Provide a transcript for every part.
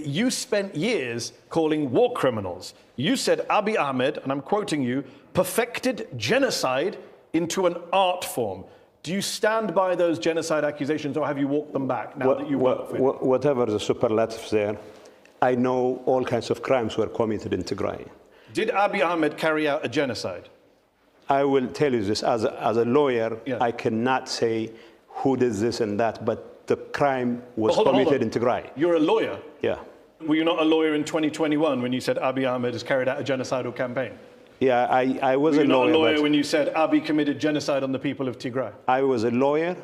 you spent years calling war criminals. You said Abiy Ahmed, and I'm quoting you, perfected genocide into an art form. Do you stand by those genocide accusations, or have you walked them back now that you work with? Whatever the superlatives there, I know all kinds of crimes were committed in Tigray. Did Abiy Ahmed carry out a genocide? I will tell you this, as a lawyer, I cannot say who did this and that, but the crime was committed in Tigray. You're a lawyer? Yeah. Were you not a lawyer in 2021 when you said Abiy Ahmed has carried out a genocidal campaign? Yeah, I was a lawyer. Were you not a lawyer when you said Abiy committed genocide on the people of Tigray? I was a lawyer,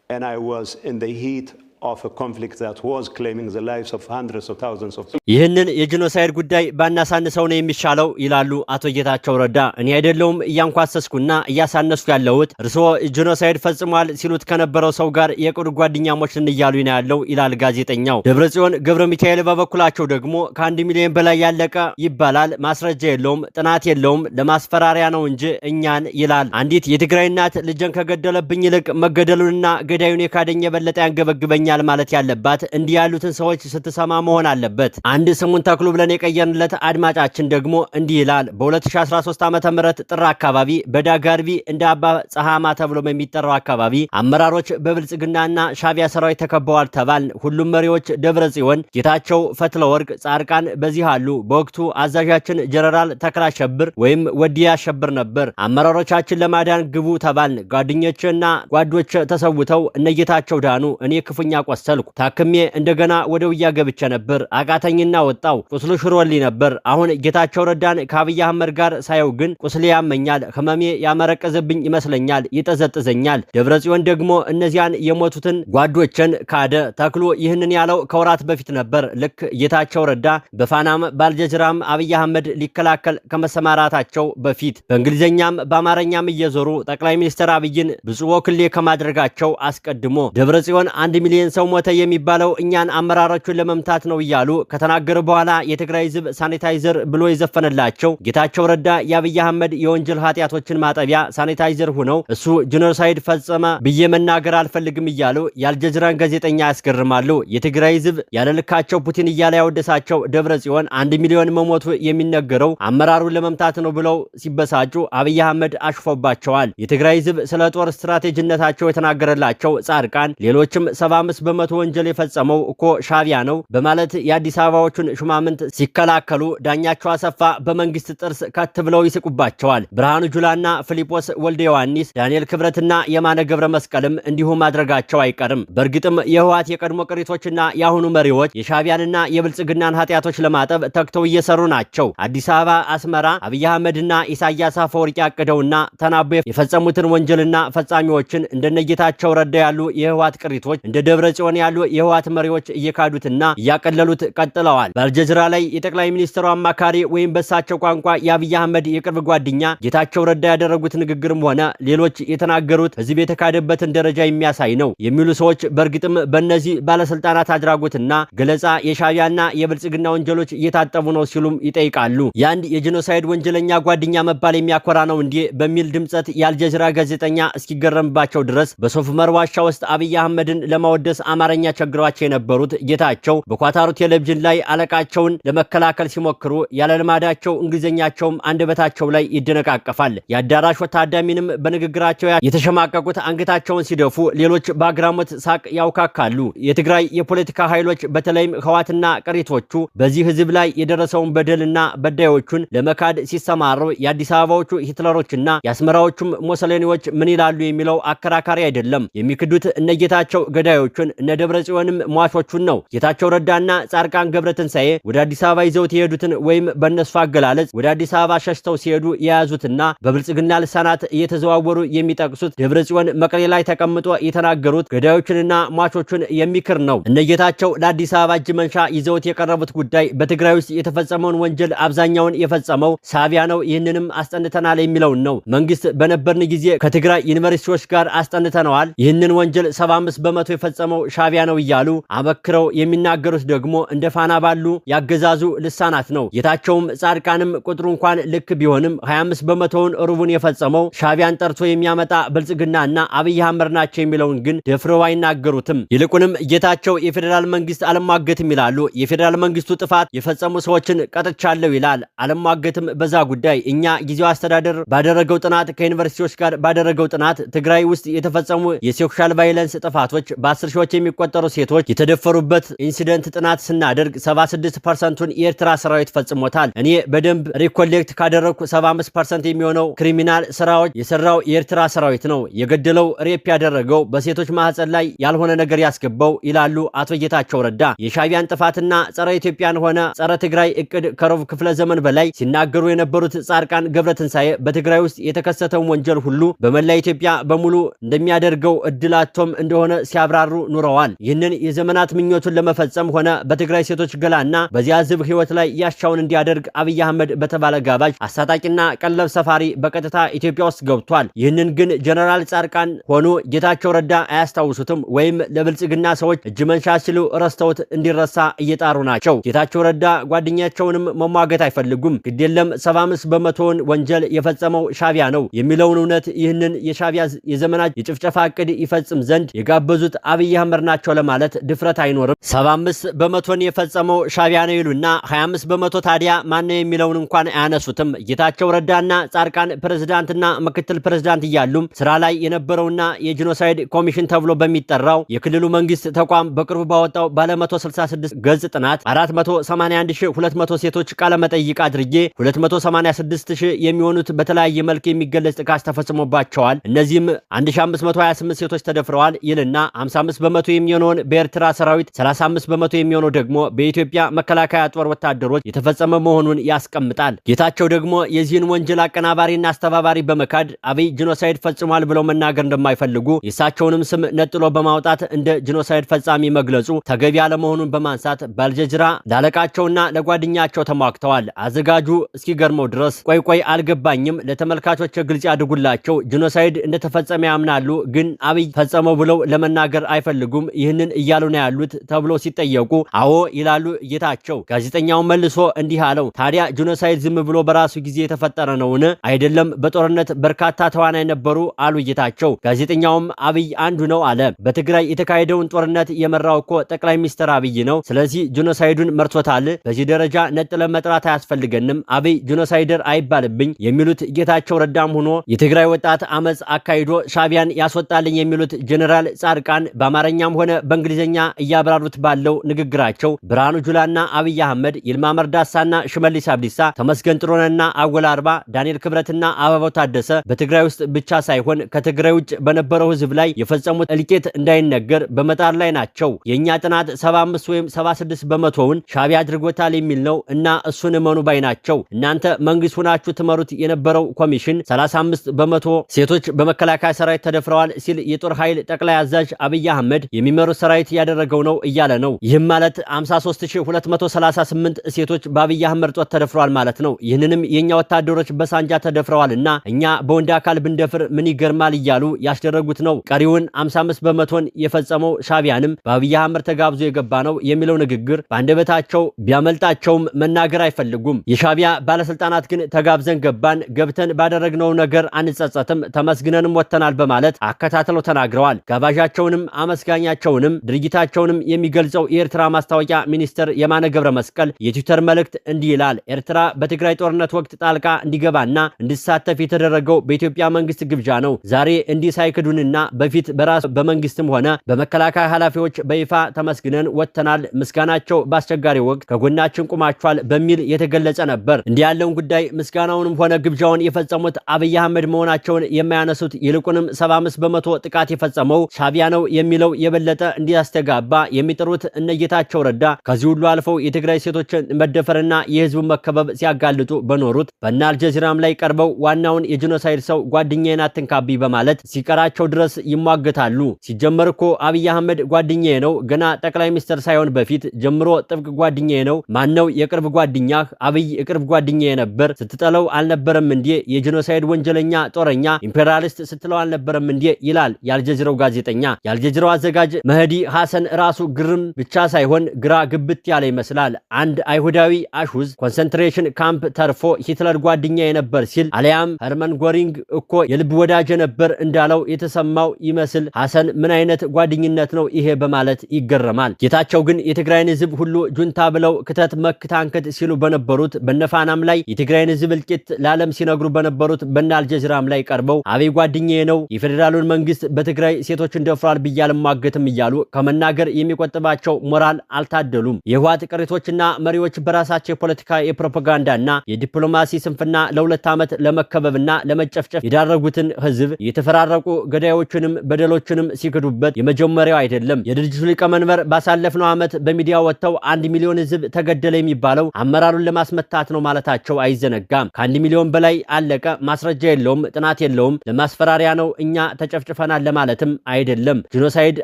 and I was in the heat of a conflict that was claiming the lives of hundreds of thousands of people. ይህንን የጂኖሳይድ ጉዳይ ባናሳንሰው ነው የሚሻለው ይላሉ አቶ ጌታቸው ረዳ። እኔ አይደለሁም እያንኳሰስኩና እያሳነስኩ ያለሁት እርስዎ ጂኖሳይድ ፈጽሟል ሲሉት ከነበረው ሰው ጋር የቅርብ ጓደኛሞች ነን እያሉ ነው ያለው ይላል ጋዜጠኛው። ደብረጽዮን ገብረ ሚካኤል በበኩላቸው ደግሞ ከ1 ሚሊዮን በላይ ያለቀ ይባላል፣ ማስረጃ የለውም፣ ጥናት የለውም፣ ለማስፈራሪያ ነው እንጂ እኛን ይላል። አንዲት የትግራይ እናት ልጅን ከገደለብኝ ይልቅ መገደሉንና ገዳዩን የካደኝ የበለጠ ያንገበግበኛል ማለት ያለባት እንዲህ ያሉትን ሰዎች ስትሰማ መሆን አለበት። አንድ ስሙን ተክሉ ብለን የቀየርንለት አድማጫችን ደግሞ እንዲህ ይላል። በ2013 ዓመተ ምህረት ጥር አካባቢ በዳጋርቢ እንደ አባ ጸሃማ ተብሎ በሚጠራው አካባቢ አመራሮች በብልጽግናና ሻቢያ ሰራዊት ተከበዋል ተባልን። ሁሉም መሪዎች ደብረጽዮን፣ ጌታቸው፣ ፈትለወርቅ፣ ጻርቃን በዚህ አሉ። በወቅቱ አዛዣችን ጀነራል ተክላሸብር ወይም ወዲያ አሸብር ነበር። አመራሮቻችን ለማዳን ግቡ ተባልን። ጓደኞችና ጓዶች ተሰውተው እነጌታቸው ዳኑ። እኔ ክፉኛ ቆሰልኩ። ታክሜ እንደገና ወደ ውያ ገብቼ ነበር። አቃተኝና ወጣው። ቁስሉ ሽሮልኝ ነበር። አሁን ጌታቸው ረዳን ከአብይ አህመድ ጋር ሳየው ግን ቁስሌ ያመኛል። ህመሜ ያመረቀዘብኝ ይመስለኛል፣ ይጠዘጥዘኛል። ደብረጽዮን ደግሞ እነዚያን የሞቱትን ጓዶችን ካደ። ተክሉ ይህንን ያለው ከወራት በፊት ነበር። ልክ ጌታቸው ረዳ በፋናም ባልጀዝራም አብይ አህመድ ሊከላከል ከመሰማራታቸው በፊት በእንግሊዘኛም በአማርኛም እየዞሩ ጠቅላይ ሚኒስትር አብይን ብፁዕ ወክሌ ከማድረጋቸው አስቀድሞ ደብረጽዮን 1 ሚሊዮን ሰው ሞተ የሚባለው እኛን አመራሮቹን ለመምታት ነው እያሉ ከተናገሩ በኋላ የትግራይ ህዝብ ሳኒታይዘር ብሎ የዘፈነላቸው ጌታቸው ረዳ የአብይ አህመድ የወንጀል ኃጢያቶችን ማጠቢያ ሳኒታይዘር ሆነው እሱ ጂኖሳይድ ፈጸመ ብዬ መናገር አልፈልግም እያሉ የአልጀዚራን ጋዜጠኛ ያስገርማሉ። የትግራይ ህዝብ ያለልካቸው ፑቲን እያለ ያወደሳቸው ደብረጽዮን 1 ሚሊዮን መሞቱ የሚነገረው አመራሩን ለመምታት ነው ብለው ሲበሳጩ አብይ አህመድ አሽፎባቸዋል። የትግራይ ህዝብ ስለ ጦር ስትራቴጂነታቸው የተናገረላቸው ጻርቃን ሌሎችም 75 በመቶ ወንጀል የፈጸመው እኮ ሻቢያ ነው በማለት የአዲስ አበባዎቹን ሹማምንት ሲከላከሉ ዳኛቸው አሰፋ በመንግስት ጥርስ ከት ብለው ይስቁባቸዋል። ብርሃኑ ጁላና ፊሊጶስ ወልደ ዮሐንስ፣ ዳንኤል ክብረትና የማነ ገብረ መስቀልም እንዲሁ ማድረጋቸው አይቀርም። በእርግጥም የህወሓት የቀድሞ ቅሪቶችና የአሁኑ መሪዎች የሻቢያንና የብልጽግናን ኃጢያቶች ለማጠብ ተግተው እየሰሩ ናቸው። አዲስ አበባ፣ አስመራ አብይ አህመድና ኢሳያስ አፈወርቂ አቅደውና ተናቦ የፈጸሙትን ወንጀልና ፈጻሚዎችን እንደነጌታቸው ረዳ ያሉ የህወሓት ቅሪቶች እንደ ደብረጽዮን ያሉ የህወሓት መሪዎች እየካዱትና እያቀለሉት ቀጥለዋል። በአልጀዚራ ላይ የጠቅላይ ሚኒስትሩ አማካሪ ወይም በሳቸው ቋንቋ የአብይ አህመድ የቅርብ ጓደኛ ጌታቸው ረዳ ያደረጉት ንግግርም ሆነ ሌሎች የተናገሩት ህዝብ የተካደበትን ደረጃ የሚያሳይ ነው የሚሉ ሰዎች በእርግጥም በእነዚህ ባለስልጣናት አድራጎትና ገለጻ የሻቢያና የብልጽግና ወንጀሎች እየታጠቡ ነው ሲሉም ይጠይቃሉ። የአንድ የጂኖሳይድ ወንጀለኛ ጓደኛ መባል የሚያኮራ ነው እንዴ በሚል ድምጸት የአልጀዚራ ጋዜጠኛ እስኪገረምባቸው ድረስ በሶፍ ዑመር ዋሻ ውስጥ አብይ አህመድን ለማወደስ አማርኛ ቸግሯቸው የነበሩት ጌታቸው በኳታሩ ቴሌቪዥን ላይ አለቃቸውን ለመከላከል ሲሞክሩ ያለ ልማዳቸው እንግሊዘኛቸውም አንደበታቸው ላይ ይደነቃቀፋል። የአዳራሽ ታዳሚንም በንግግራቸው የተሸማቀቁት አንገታቸውን ሲደፉ፣ ሌሎች በአግራሞት ሳቅ ያውካካሉ። የትግራይ የፖለቲካ ኃይሎች በተለይም ህወሓትና ቅሪቶቹ በዚህ ህዝብ ላይ የደረሰውን በደልና በዳዮቹን ለመካድ ሲሰማሩ የአዲስ አበባዎቹ ሂትለሮችና የአስመራዎቹም ሞሰሌኒዎች ምን ይላሉ የሚለው አከራካሪ አይደለም። የሚክዱት እነጌታቸው ገዳዮቹን እነ ደብረጽዮንም ሟቾቹን ነው። ጌታቸው ረዳና ጻርቃን ገብረትንሳኤ ወደ አዲስ አበባ ይዘውት የሄዱትን ወይም በእነሱ አገላለጽ ወደ አዲስ አበባ ሸሽተው ሲሄዱ የያዙትና በብልጽግና ልሳናት እየተዘዋወሩ የሚጠቅሱት ደብረጽዮን መቀሌ ላይ ተቀምጦ የተናገሩት ገዳዮቹንና ሟቾቹን የሚክር ነው። እነጌታቸው ለአዲስ አበባ እጅ መንሻ ይዘውት የቀረቡት ጉዳይ በትግራይ ውስጥ የተፈጸመውን ወንጀል አብዛኛውን የፈጸመው ሻቢያ ነው፣ ይህንንም አስጠንተናል የሚለውን ነው። መንግስት በነበርን ጊዜ ከትግራይ ዩኒቨርሲቲዎች ጋር አስጠንተነዋል፣ ይህንን ወንጀል 75 በመቶ የፈጸመው የፈጸመው ሻቢያ ነው እያሉ አበክረው የሚናገሩት ደግሞ እንደ ፋና ባሉ ያገዛዙ ልሳናት ነው። ጌታቸውም ጻድቃንም ቁጥሩ እንኳን ልክ ቢሆንም 25 በመቶውን ሩቡን የፈጸመው ሻቢያን ጠርቶ የሚያመጣ ብልጽግናና አብይ አህመድ ናቸው የሚለውን ግን ደፍረው አይናገሩትም። ይልቁንም ጌታቸው የፌዴራል መንግስት አለማገትም ይላሉ። የፌዴራል መንግስቱ ጥፋት የፈጸሙ ሰዎችን ቀጥቻለሁ ይላል። አለማገትም በዛ ጉዳይ እኛ ጊዜው አስተዳደር ባደረገው ጥናት ከዩኒቨርሲቲዎች ጋር ባደረገው ጥናት ትግራይ ውስጥ የተፈጸሙ የሴክሹዋል ቫዮለንስ ጥፋቶች በ10 ሺዎች የሚቆጠሩ ሴቶች የተደፈሩበት ኢንሲደንት ጥናት ስናደርግ 76%ን የኤርትራ ሰራዊት ፈጽሞታል። እኔ በደንብ ሪኮሌክት ካደረኩ 75% የሚሆነው ክሪሚናል ስራዎች የሰራው የኤርትራ ሰራዊት ነው። የገደለው ሬፕ ያደረገው በሴቶች ማህፀን ላይ ያልሆነ ነገር ያስገባው ይላሉ አቶ ጌታቸው ረዳ። የሻቢያን ጥፋትና ጸረ ኢትዮጵያን ሆነ ጸረ ትግራይ እቅድ ከሩብ ክፍለ ዘመን በላይ ሲናገሩ የነበሩት ጻድቃን ገብረትንሳኤ በትግራይ ውስጥ የተከሰተውን ወንጀል ሁሉ በመላ ኢትዮጵያ በሙሉ እንደሚያደርገው እድላቶም እንደሆነ ሲያብራሩ ኑረዋል። ይህንን የዘመናት ምኞቱን ለመፈጸም ሆነ በትግራይ ሴቶች ገላና በዚያ ዝብ ህይወት ላይ ያሻውን እንዲያደርግ አብይ አህመድ በተባለ ጋባዥ አሳጣቂና ቀለብ ሰፋሪ በቀጥታ ኢትዮጵያ ውስጥ ገብቷል። ይህንን ግን ጀነራል ጻድቃን ሆኑ ጌታቸው ረዳ አያስታውሱትም ወይም ለብልጽግና ሰዎች እጅ መንሻ ሲሉ ረስተውት እንዲረሳ እየጣሩ ናቸው። ጌታቸው ረዳ ጓደኛቸውንም መሟገት አይፈልጉም። ግዴለም 75 በመቶውን ወንጀል የፈጸመው ሻቢያ ነው የሚለውን እውነት ይህንን የሻቢያ የዘመናት የጭፍጨፋ እቅድ ይፈጽም ዘንድ የጋበዙት አብይ አህመድ ናቸው ለማለት ድፍረት አይኖርም። 75 በመቶን የፈጸመው ሻቢያ ነው ይሉና 25 በመቶ ታዲያ ማነው የሚለውን እንኳን አያነሱትም። ጌታቸው ረዳና ጻድቃን ፕሬዝዳንትና ምክትል ፕሬዝዳንት እያሉም ስራ ላይ የነበረውና የጂኖሳይድ ኮሚሽን ተብሎ በሚጠራው የክልሉ መንግስት ተቋም በቅርቡ ባወጣው ባለ 166 ገጽ ጥናት 481200 ሴቶች ቃለ መጠይቅ አድርጌ 286000 የሚሆኑት በተለያየ መልክ የሚገለጽ ጥቃት ተፈጽሞባቸዋል። እነዚህም 1528 ሴቶች ተደፍረዋል ይልና 55 በመቶ የሚሆነውን በኤርትራ ሰራዊት፣ 35 በመቶ የሚሆነው ደግሞ በኢትዮጵያ መከላከያ ጦር ወታደሮች የተፈጸመ መሆኑን ያስቀምጣል። ጌታቸው ደግሞ የዚህን ወንጀል አቀናባሪና አስተባባሪ በመካድ አብይ ጂኖሳይድ ፈጽሟል ብለው መናገር እንደማይፈልጉ የእሳቸውንም ስም ነጥሎ በማውጣት እንደ ጂኖሳይድ ፈጻሚ መግለጹ ተገቢ ያለመሆኑን በማንሳት ባልጀጅራ ላለቃቸውና ለጓደኛቸው ተሟግተዋል። አዘጋጁ እስኪገርመው ድረስ ቆይ አልገባኝም፣ ለተመልካቾች ግልጽ ያድርጉላቸው፣ ጂኖሳይድ እንደተፈጸመ ያምናሉ፣ ግን አብይ ፈጸመው ብለው ለመናገር አይፈልጉም፣ ይህንን እያሉ ነው ያሉት ተብሎ ሲጠየቁ አዎ ይላሉ ጌታቸው። ጋዜጠኛው መልሶ እንዲህ አለው፣ ታዲያ ጂኖሳይድ ዝም ብሎ በራሱ ጊዜ የተፈጠረ ነውን? አይደለም፣ በጦርነት በርካታ ተዋናይ ነበሩ አሉ ጌታቸው። ጋዜጠኛውም አብይ አንዱ ነው አለ። በትግራይ የተካሄደውን ጦርነት የመራው እኮ ጠቅላይ ሚኒስትር አብይ ነው። ስለዚህ ጂኖሳይዱን መርቶታል። በዚህ ደረጃ ነጥለን መጥራት አያስፈልገንም፣ አብይ ጂኖሳይደር አይባልብኝ የሚሉት ጌታቸው ረዳም ሆኖ የትግራይ ወጣት አመጽ አካሂዶ ሻቢያን ያስወጣልኝ የሚሉት ጀነራል ጻድቃን በአማርኛም ሆነ በእንግሊዝኛ እያብራሩት ባለው ንግግራቸው ብርሃኑ ጁላና አብይ አህመድ፣ ይልማ መርዳሳና ሽመልስ አብዲሳ፣ ተመስገን ጥሩነህና አወል አርባ፣ ዳንኤል ክብረትና አበባው ታደሰ በትግራይ ውስጥ ብቻ ሳይሆን ከትግራይ ውጭ በነበረው ህዝብ ላይ የፈጸሙት እልቂት እንዳይነገር በመጣር ላይ ናቸው። የኛ ጥናት 75 ወይም 76 በመቶውን ሻቢያ አድርጎታል የሚል ነው እና እሱን እመኑ ባይ ናቸው። እናንተ መንግስት ሆናችሁ ትመሩት የነበረው ኮሚሽን 35 በመቶ ሴቶች በመከላከያ ሰራዊት ተደፍረዋል ሲል የጦር ኃይል ጠቅላይ አዛዥ አብይ አህመድ የሚመሩት ሰራዊት ያደረገው ነው እያለ ነው። ይህም ማለት 53238 ሴቶች በአብይ አህመድ ጦር ተደፍረዋል ማለት ነው። ይህንንም የኛ ወታደሮች በሳንጃ ተደፍረዋልና እኛ በወንድ አካል ብንደፍር ምን ይገርማል እያሉ ያስደረጉት ነው። ቀሪውን 55 በመቶን የፈጸመው ሻቢያንም በአብይ አህመድ ተጋብዞ የገባ ነው የሚለው ንግግር በአንደበታቸው ቢያመልጣቸውም መናገር አይፈልጉም። የሻቢያ ባለስልጣናት ግን ተጋብዘን ገባን፣ ገብተን ባደረግነው ነገር አንጸጸትም፣ ተመስግነንም ወጥተናል በማለት አከታትለው ተናግረዋል። ጋባዣቸውንም አመስጋኛቸውንም ድርጊታቸውንም የሚገልጸው የኤርትራ ማስታወቂያ ሚኒስትር የማነ ገብረ መስቀል የትዊተር መልእክት እንዲህ ይላል። ኤርትራ በትግራይ ጦርነት ወቅት ጣልቃ እንዲገባና እንዲሳተፍ የተደረገው በኢትዮጵያ መንግስት ግብዣ ነው። ዛሬ እንዲህ ሳይክዱንና በፊት በራሱ በመንግስትም ሆነ በመከላከያ ኃላፊዎች በይፋ ተመስግነን ወጥተናል፣ ምስጋናቸው በአስቸጋሪ ወቅት ከጎናችን ቁማቸዋል በሚል የተገለጸ ነበር። እንዲህ ያለውን ጉዳይ ምስጋናውንም ሆነ ግብዣውን የፈጸሙት አብይ አህመድ መሆናቸውን የማያነሱት ይልቁንም 75 በመቶ ጥቃት የፈጸመው ሻቢያ ነው የሚለው የበለጠ እንዲያስተጋባ የሚጥሩት እነጌታቸው ረዳ ከዚህ ሁሉ አልፈው የትግራይ ሴቶችን መደፈርና የህዝቡን መከበብ ሲያጋልጡ በኖሩት በእነ አልጀዚራም ላይ ቀርበው ዋናውን የጂኖሳይድ ሰው ጓደኛዬን አትንካቢ በማለት ሲቀራቸው ድረስ ይሟገታሉ። ሲጀመር እኮ አብይ አህመድ ጓደኛዬ ነው፣ ገና ጠቅላይ ሚኒስትር ሳይሆን በፊት ጀምሮ ጥብቅ ጓደኛዬ ነው። ማነው የቅርብ ጓደኛህ? አብይ የቅርብ ጓደኛዬ ነበር። ስትጠለው አልነበረም እንዴ? የጂኖሳይድ ወንጀለኛ ጦረኛ ኢምፔሪያሊስት ስትለው አልነበረም እንዴ? ይላል የአልጀዚራው ጋዜጠኛ። የአልጀዚራው አዘጋጅ መህዲ ሐሰን ራሱ ግርም ብቻ ሳይሆን ግራ ግብት ያለ ይመስላል። አንድ አይሁዳዊ አሹዝ ኮንሰንትሬሽን ካምፕ ተርፎ ሂትለር ጓደኛዬ ነበር ሲል አሊያም ሄርመን ጎሪንግ እኮ የልብ ወዳጅ ነበር እንዳለው የተሰማው ይመስል ሐሰን ምን አይነት ጓደኝነት ነው ይሄ በማለት ይገረማል። ጌታቸው ግን የትግራይን ህዝብ ሁሉ ጁንታ ብለው ክተት መክታንከት ሲሉ በነበሩት በነፋናም ላይ የትግራይን ህዝብ እልቂት ለዓለም ሲነግሩ በነበሩት በነ አልጀዚራም ላይ ቀርበው አብይ ጓደኛዬ ነው የፌዴራሉን መንግስት በትግራይ ሴቶችን ደፍሯል ብያለም ማገትም እያሉ ከመናገር የሚቆጥባቸው ሞራል አልታደሉም። የህወሓት ቅሪቶችና መሪዎች በራሳቸው የፖለቲካ የፕሮፓጋንዳና የዲፕሎማሲ ስንፍና ለሁለት ዓመት ለመከበብና ለመጨፍጨፍ የዳረጉትን ህዝብ የተፈራረቁ ገዳዮችንም በደሎችንም ሲክዱበት የመጀመሪያው አይደለም። የድርጅቱ ሊቀመንበር ባሳለፍነው ዓመት በሚዲያ ወጥተው 1 ሚሊዮን ህዝብ ተገደለ የሚባለው አመራሩን ለማስመታት ነው ማለታቸው አይዘነጋም። ከ1 ሚሊዮን በላይ አለቀ፣ ማስረጃ የለውም፣ ጥናት የለውም፣ ለማስፈራሪያ ነው፣ እኛ ተጨፍጭፈናል ለማለትም አይደለም፣ ጂኖሳይድ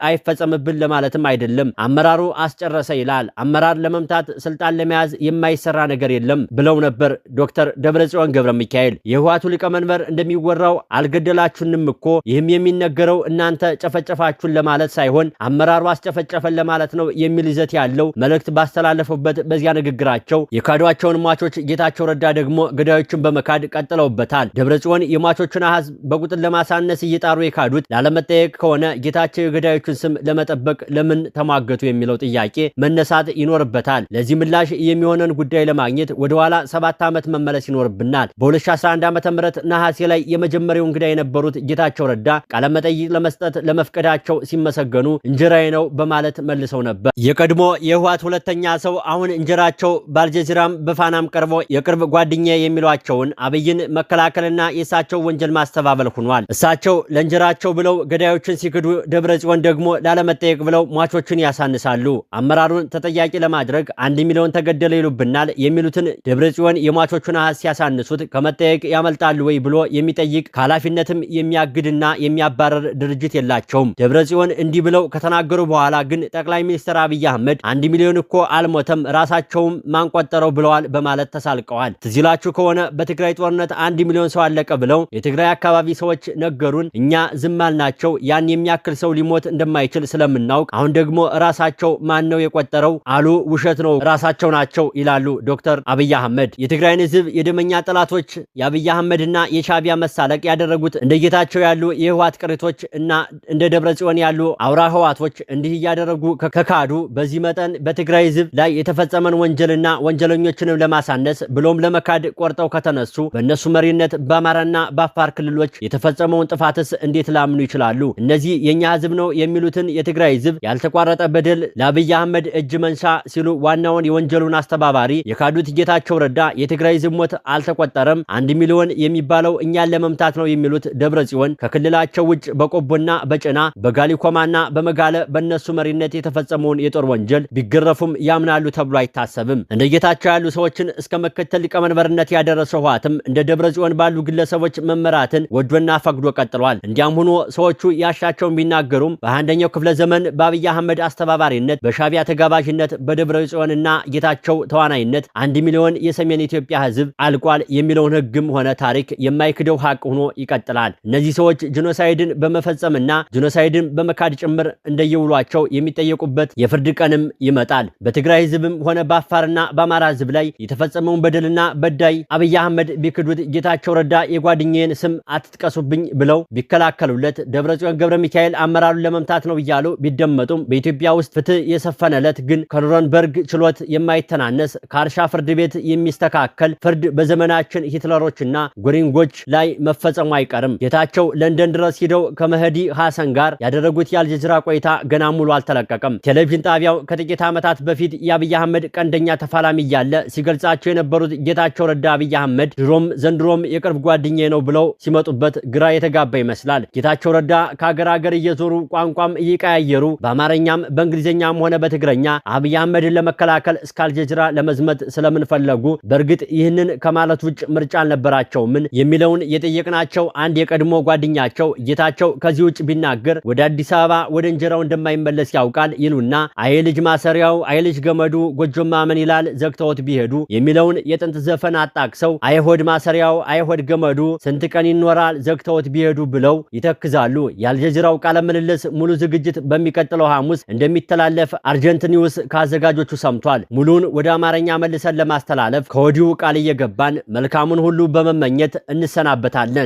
አይፈጸምብን ለማለትም አይደለም። አመራሩ አስጨረሰ ይላል። አመራር ለመምታት ስልጣን ለመያዝ የማይሰራ ነገር የለም ብለው ነበር ዶክተር ደብረጽዮን ገብረ ሚካኤል። የህወሓቱ ሊቀመንበር እንደሚወራው አልገደላችሁንም እኮ ይህም የሚነገረው እናንተ ጨፈጨፋችሁን ለማለት ሳይሆን አመራሩ አስጨፈጨፈን ለማለት ነው የሚል ይዘት ያለው መልእክት ባስተላለፉበት በዚያ ንግግራቸው የካዷቸውን ሟቾች ጌታቸው ረዳ ደግሞ ገዳዮችን በመካድ ቀጥለውበታል። ደብረጽዮን የሟቾቹን አሃዝ በቁጥር ለማሳነስ እየጣሩ የካዱት ላለመጠየቅ ከሆነ ጌታቸው የገዳዮቹን ስም ለመጠበቅ ለምን ተሟገቱ የሚለው ጥያቄ መነሳት ይኖርበታል። ለዚህ ምላሽ የሚሆነን ጉዳይ ለማግኘት ወደ ኋላ 7 ዓመት መመለስ ይኖርብናል። በ2011 ዓ.ም ነሐሴ ላይ የመጀመሪያው እንግዳ የነበሩት ጌታቸው ረዳ ቃለ መጠይቅ ለመስጠት ለመፍቀዳቸው ሲመሰገኑ እንጀራዬ ነው በማለት መልሰው ነበር። የቀድሞ የህወሓት ሁለተኛ ሰው አሁን እንጀራቸው በአልጀዚራም በፋናም ቀርቦ የቅርብ ጓደኛ የሚሏቸውን አብይን መከላከልና የእሳቸው ወንጀል ማስተባበል ሆኗል። እሳቸው ለእንጀራቸው ብለው ገዳዮችን ሲክዱ፣ ደብረጽዮን ደግሞ ላለመጠየቅ ብለው ሟቾችን ያሳንሳሉ። አመራሩን ተጠያቂ ለማድረግ 1 ሚሊዮን ተገደለ ይሉብናል የሚሉትን ደብረጽዮን የሟቾቹን አሃዝ ሲያሳንሱት ከመጠየቅ ያመልጣሉ ወይ ብሎ የሚጠይቅ ከኃላፊነትም የሚያግድና የሚያባረር ድርጅት የላቸውም። ደብረጽዮን እንዲህ ብለው ከተናገሩ በኋላ ግን ጠቅላይ ሚኒስትር አብይ አህመድ 1 ሚሊዮን እኮ አልሞተም ራሳቸውም ማንቆጠረው ብለዋል በማለት ተሳልቀዋል። ትዝ ይላችሁ ከሆነ በትግራይ ጦርነት 1 ሚሊዮን ሰው አለቀ ብለው የትግራይ አካባቢ ሰዎች ነገሩን፣ እኛ ዝም አልናቸው። ያን የሚያክል ሰው ሊሞት እንደማይችል ስለምናውቅ አሁን ደግሞ ራሳቸው ማን ነው የቆጠረው አሉ። ውሸት ነው ራሳቸው ናቸው ይላሉ ዶክተር አብይ አህመድ። የትግራይን ህዝብ የደመኛ ጠላቶች የአብይ አህመድና የሻቢያ መሳለቅ ያደረጉት እንደ ጌታቸው ያሉ የህወሓት ቅሪቶች እና እንደ ደብረጽዮን ያሉ አውራ ህወሓቶች እንዲህ እያደረጉ ከካዱ በዚህ መጠን በትግራይ ህዝብ ላይ የተፈጸመን ወንጀልና ወንጀለኞችንም ለማሳነስ ብሎም ለመካድ ቆርጠው ከተነሱ በእነሱ መሪነት በአማራና በአፋር ክልሎች የተፈጸመውን ጥፋትስ እንዴት ላምኑ ይችላሉ? እነዚህ የኛ ህዝብ ነው የሚሉትን የትግራይ ህዝብ ያልተቋረጠ በደል ለአብይ አህመድ እጅ መንሻ ሲሉ ዋናውን የወንጀሉን አስተባባሪ የካዱት ጌታቸው ረዳ የትግራይ ህዝብ ሞት አልተቆጠረም፣ 1 ሚሊዮን የሚባለው እኛን ለመምታት ነው የሚሉት ደብረጽዮን ከክልላቸው ውጭ በቆቦና በጭና በጋሊኮማና በመጋለ በእነሱ መሪነት የተፈጸመውን የጦር ወንጀል ቢገረፉም ያምናሉ ተብሎ አይታሰብም። እንደ ጌታቸው ያሉ ሰዎችን እስከ መከተል ሊቀመንበርነት ያደረሰው ህወሓትም እንደ ደብረጽዮን ባሉ ግለሰቦች መመራትን ወዶና ፈቅዶ ቀጥሏል። እንዲያም ሆኖ ሰዎቹ ያሻቸውን ቢናገሩም በ21ኛው ክፍለ ዘመን በአብይ አህመድ አስተባባሪነት በሻቢያ ተጋባዥነት በደብረጽዮንና ጌታቸው ተዋናይነት 1 ሚሊዮን የሰሜን ኢትዮጵያ ህዝብ አልቋል የሚለውን ህግም ሆነ ታሪክ የማይክደው ሀቅ ሆኖ ይቀጥላል። እነዚህ ሰዎች ጂኖሳይድን በመፈጸምና ጂኖሳይድን በመካድ ጭምር እንደየውሏቸው የሚጠየቁበት የፍርድ ቀንም ይመጣል። በትግራይ ህዝብም ሆነ በአፋርና በአማራ ህዝብ ላይ የተፈጸመውን በደልና በዳይ አብይ አህመድ ቢክዱት ጌታቸው ረዳ የጓደኛዬን ስም አትጥቀሱብኝ ብለው ቢከላከሉለት ደብረጽዮን ገብረ ሚካኤል አመራሩን ለመምታት ነው እያሉ ቢደመጡም በኢትዮጵያ ውስጥ ፍትህ የሰፈነለት ግን ከኑረንበርግ ችሎት የማይተናነስ ከአርሻ ፍርድ ቤት የሚስተካከል ፍርድ በዘመናችን ሂትለሮችና ጎሪንጎች ላይ መፈጸሙ አይቀርም። ጌታቸው ለንደን ድረስ ሂደው ከመህዲ ሐሰን ጋር ያደረጉት የአልጀዚራ ቆይታ ገና ሙሉ አልተለቀቀም። ቴሌቪዥን ጣቢያው ከጥቂት ዓመታት በፊት የአብይ አህመድ ቀንደኛ ተፋላሚ እያለ ሲገልጻቸው የነበሩት ጌታቸው ረዳ አብይ አህመድ ድሮም ዘንድሮም የቅርብ ጓደኛዬ ነው ብለው ሲመጡበት ግራ የተጋባ ይመስላል። ጌታቸው ረዳ ከሀገር ሀገር እየዞሩ ቋንቋም እየቀያየሩ በአማርኛም በእንግሊዝኛም ሆነ በትግረኛ አብይ አህመድን ለመከላከል እስከ አልጀዚራ ለመዝመት ስለምንፈለጉ በእርግጥ ይህንን ከማለት ውጭ ምርጫ አልነበራቸውምን የሚለውን የጠየቅናቸው አንድ የቀድሞ ጓደኛቸው ጌታቸው ከዚህ ውጭ ቢናገር ወደ አዲስ አበባ ወደ እንጀራው እንደማይመለስ ያውቃል ይሉና አይ ልጅ ማሰሪያው አይ ልጅ ገመዱ ጎጆማ ምን ይላል ዘግተውት ቢሄዱ የሚለውን የጥንት ዘፈን አጣቅሰው አይሆድ ማሰሪያው አይሆድ ገመዱ ስንት ቀን ይኖራል ዘግተውት ቢሄዱ ብለው ይተክዛሉ። የአልጀዚራው ቃለ ምልልስ ሙሉ ዝግጅት በሚቀጥለው ሐሙስ እንደሚተላለፍ አርጀንት ኒውስ ካዘጋጆቹ ሰምቷል። ሙሉን ወደ አማርኛ መልሰን ለማስተላለፍ ከወዲሁ ቃል እየገባን መልካሙን ሁሉ በመመኘት እንሰናበታለን።